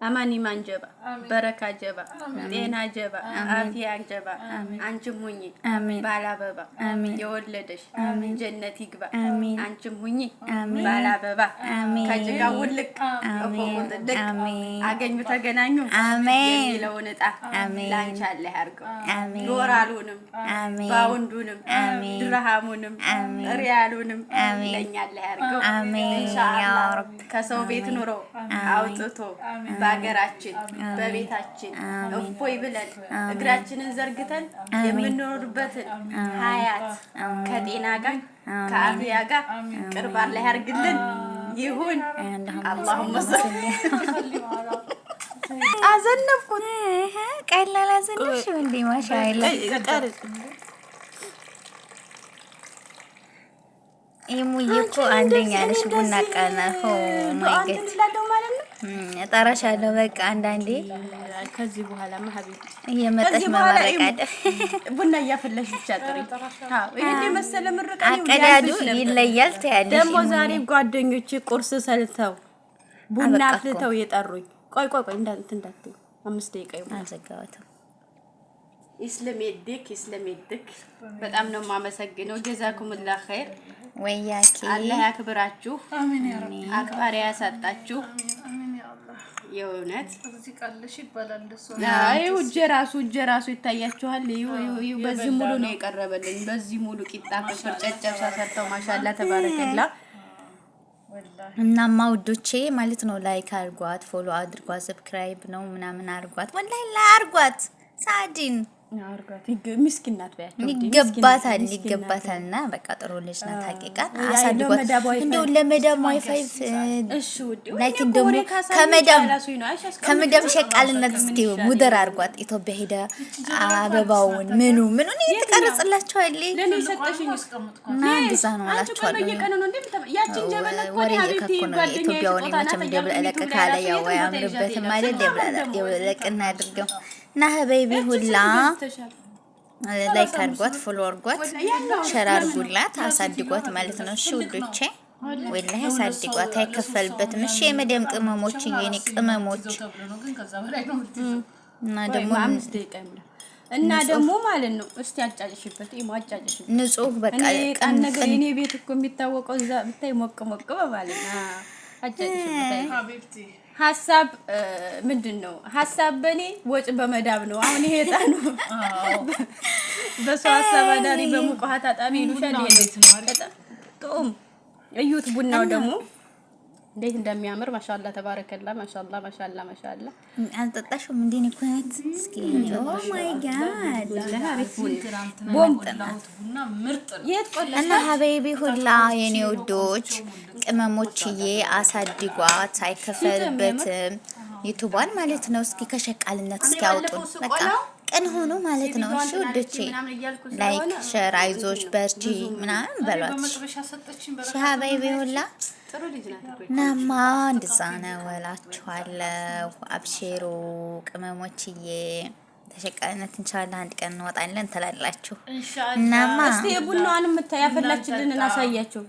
أماني من جبا بركة جبا دينا جبا عافية جبا أنتم هني بالا بابا يولدش جنة يقبا أنتم هني بالا بابا كجا ولك أفوق ضدك أجن متجنانيو يميلون لا إن شاء الله هرجو دورالونم باوندونم درهامونم ريالونم لين الله هرجو إن شاء الله كسو بيت نورو أوتوتو በአገራችን በቤታችን እፎይ ብለን እግራችንን ዘርግተን የምንኖርበትን ሀያት ከጤና ጋር ከአፍያ ጋር ቅርባር ላይ ያርግልን ይሁን اللهم صل አዘነብኩት ቀላል አዘነብሽ እንዴ ማሻአላ ይሙይኮ አንደኛ ነሽ ቡና ቀና ሆ ማይገት እጠራሻለሁ በቃ አንዳንዴ ከዚህ በኋላ ማህቤት እየመጣሽ ማማረቃደ ቡና እያፈለሽ ብቻ ጥሪ አዎ ይሄ መሰለ ምርቃኝ አቀዳዱ ይለያል ታያለሽ ደሞ ዛሬ ጓደኞቼ ቁርስ ሰልተው ቡና አፍልተው የጠሩኝ ቆይ እንዳት 5 ደቂቃ ይሆናል አዘጋዋተው ይስለሜድክ በጣም ነው ማመሰግነው ጀዛኩሙላህ ኸይር ወያኪ አላህ ያክብራችሁ አሜን ያ ረብ አክባሪ ያሳጣችሁ አሜን ያ አላህ የውነት እዚህ ቃልሽ ይባላል እንደሱ አይ ጀራሱ ይታያችኋል ይው በዚህ ሙሉ ነው የቀረበልኝ በዚህ ሙሉ ቂጣ ፍርፍር ጨጨብሳ ሰርተው ማሻአላ ተባረከላ እናማ ውዶቼ ማለት ነው ላይክ አድርጓት ፎሎ አድርጓት ሰብስክራይብ ነው ምናምን አድርጓት ወላሂ ላይ አድርጓት ሳዲን አርጋት ምስኪን ናት ባያቸው ይገባታልና በቃ ጥሩ ልጅ ናት ሀቂቃ አሳድጓት እንደው ለመዳም ዋይፋይ እሺ ላይክ እንደው ከመዳም ሸቃልነት እስኪ ሙደር አርጓት ኢትዮጵያ ሄዳ አበባውን ምኑን እየተቀረጽላቸው አይደል ለኔ ሰጠሽኝ እስቀምጥኩ እና እንደዛ ነው አላችኋለሁ ያቺን ጀበለት ወሬ የከኩ ነው ኢትዮጵያውን መቼም እንደብለለቀ ካለ ያው ያምርበትም አይደል ደብለለቅና አድርገው ና ሀበይቢ ሁላ ላይክ አድርጓት ፎሎ አድርጓት ሼር አድርጉላት አሳድጓት ማለት ነው እሺ ውዶቼ ወላሂ አሳድጓት አይከፈልበትም እሺ የመደም ቅመሞች የኔ ቅመሞች እና ደግሞ ማለት ነው እስቲ አጫጭሽበት ይማጫጭሽበት ንጹህ በቃ ቀን ቤት እኮ የሚታወቀው እዛ ብታይ ሞቅ በማለት አጫጭሽበት ሀቢብቲ ሐሳብ ምንድነው ሐሳብ በኔ ወጭ በመዳብ ነው አሁን ይሄ ጣኑ በሰው ሐሳብ አዳሪ በሙቀሃታ ጣሚ ይሉሻል ይሄ ጦም እዩት ቡናው ደግሞ እንዴት እንደሚያምር ማሻአላ ተባረከላ ማሻአላ አንጠጣሽም እንዴ ንኩት እስኪ ኦ ማይ ጋድ ቡና ምርጥ እና ሀበይቢ ሁላ የኔ ወዶች ቅመሞችዬ አሳድጓት ሳይከፈልበትም ዩቲዩባን ማለት ነው እስኪ ከሸቃልነት እስኪ አውጡን በቃ ቀን ሆኖ ማለት ነው እሺ ወዶቼ ላይክ ሼር አይዞች በርቺ ምናምን በሏት ሀበይቢ ሁላ ናማ እንደዛ ነው እላችኋለሁ አብሽሩ ቅመሞችዬ ተሸቃልነት ኢንሻአላህ አንድ ቀን እንወጣለን ተላላችሁ እናማ እስቲ ቡናዋንም ያፈላችልን እናሳያችሁ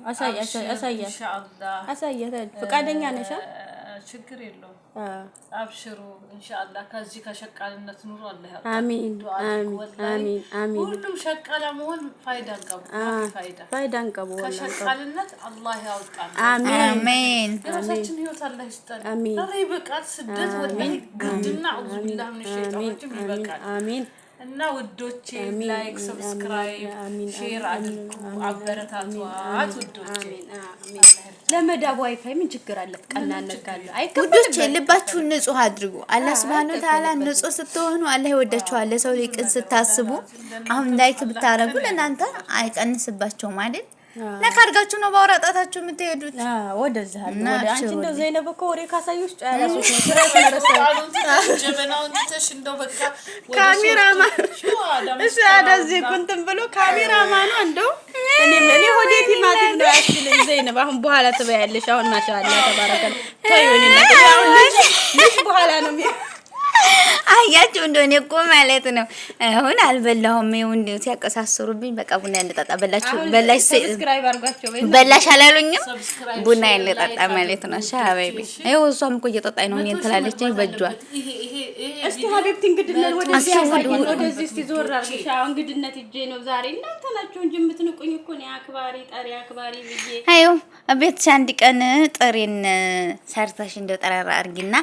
ኢንሻአላህ ፈቃደኛ ነሽ ችግር የለውም አብሽሩ ኢንሻአላህ ከዚህ ከሸቃልነት ኑሮ አላህ ያውጣ አሚን ሁሉም ሸቃላ መሆን ፋይዳን ቀቡ ከሸቃልነት አላህ ያውጣን አሚን የራሳችን ህይወት አላህ ይስጠን አሚን በቃት ስደት ወላሂ ግድና አውዙ ቢላህ ምን ሸይጣኖችም ይበቃል አሚን እና ውዶቼ ላይክ ሰብስክራይብ ሼር አድርጉ አበረታቷት ውዶቼ ለመዳብ ዋይፋይ ምን ችግር አለ ቀናነት ካለ ውዶቼ ልባችሁን ንጹህ አድርጉ አላህ Subhanahu Wa Ta'ala ንጹህ ስትሆኑ አላህ ይወዳችኋል ለሰው ልቅን ስታስቡ አሁን ላይክ ብታረጉ ለናንተ አይቀንስባችሁም አይደል ለካርጋችሁ ነው ባወራጣታችሁ የምትሄዱት ወደዛ ወደ አንቺ እንደው ዘይነብ እኮ ወሬ ካሳዩሽ ጫራሶች ነው ጀበናውን ትተሽ እንደው በቃ ካሜራማን እሺ አዳዚህ ኩንተም ብሎ ካሜራማኑ እንደው እኔ ሆዴቲ ማቲም ነው ያስልኝ ዘይነብ አሁን በኋላ ትበያለሽ አሁን ማሻአላ ተባረከ ታዩኝ ነው አሁን ልጅ በኋላ ነው አያችሁ እንደሆነ እኮ ማለት ነው። አሁን አልበላሁም። ይኸው እንደው ሲያቀሳስሩብኝ በቃ ቡና እንጠጣ በላሽ አላሉኝም። ቡና እንጠጣ ማለት ነው። ሻባይ ይኸው እሷም እኮ እየጠጣኝ ነው። ምን ትላለች በእጇ እስቲ ሀቢብቲ እንግድነት ወደዚህ እስቲ ዞር አድርገሽ እንግድነት ሂጄ ነው ዛሬ። እናንተ ናችሁ እንጂ የምትንቁኝ እኮ ነው። አክባሪ ጠሪ አክባሪ ብዬ አዩ ቤትሽ አንድ ቀን ጥሬን ሰርተሽ እንደው ጠራራ አድርጊና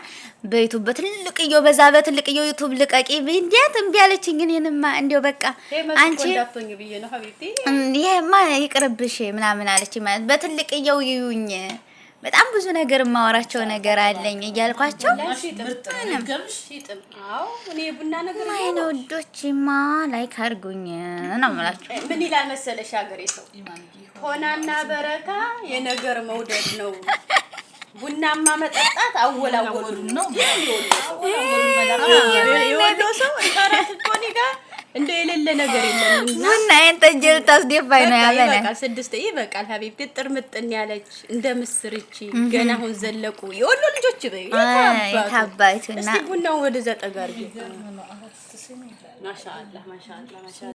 በዩቱብ በትልቅየው በዛ በትልቅየው ዩቱብ ልቀቂ ብዬሽ እምቢ አለችኝ። ግን እኔማ እንደው በቃ አንቺ እንዳትሆኝ ብዬ ነው ሀቢብቲ። ይሄማ ይቅርብሽ ምናምን አለችኝ። ማለት በትልቅየው ይዩኝ በጣም ብዙ ነገር ማወራቸው ነገር አለኝ እያልኳቸው እኔ ቡና ነገር አይነ ወዶችማ ላይክ አድርጉኝ ነው የምላችሁ። ምን ይላል መሰለሽ ሀገሬ ሰው ሆናና በረካ የነገር መውደድ ነው። ቡናማ መጠጣት አወላወሉ ነው። የወሎ ሰው ታራት ኮኒ ጋር እንደ የሌለ ነገር የለም። ቡና እንተጀል ታስደፋይ ነው ያለና በቃ 6 ይበቃል። ሀቢብ ግጥር ምጥን ያለች እንደ ምስርቺ ገና አሁን ዘለቁ የወሎ ልጆች በይ ታባይቱና እስቲ ቡናው ወደ ዘጠጋር ማሻአላህ ማሻአላህ ማሻአላህ